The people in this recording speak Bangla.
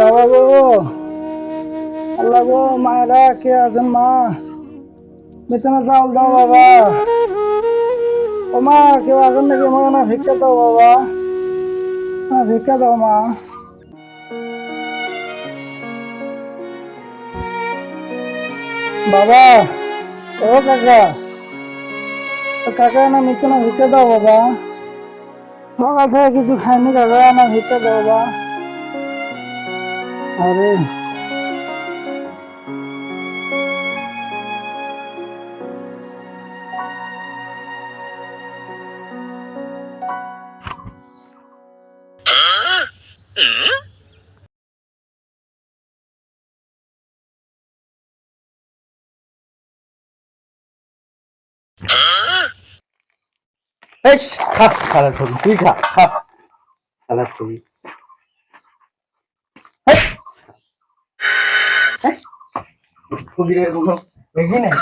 বাবা গো, আল্লাহ গো, মায়েরা কে আছেন? মা, বিছানা চাউল দাও বাবা। ও মা, কেউ আছেন নাকি? মা না, ভিক্ষা দাও বাবা, না ভিক্ষা দাও মা। বাবা, ও কাকা, কাকা না বিছানা ভিক্ষা দাও বাবা। সকাল থেকে কিছু খাইনি কাকা, না ভিক্ষা দাও বাবা। আরে এই খা খারাপ ছবি, তুই খা খা খারাপ ছবি। ফকিরের কোনো দেখি নাই।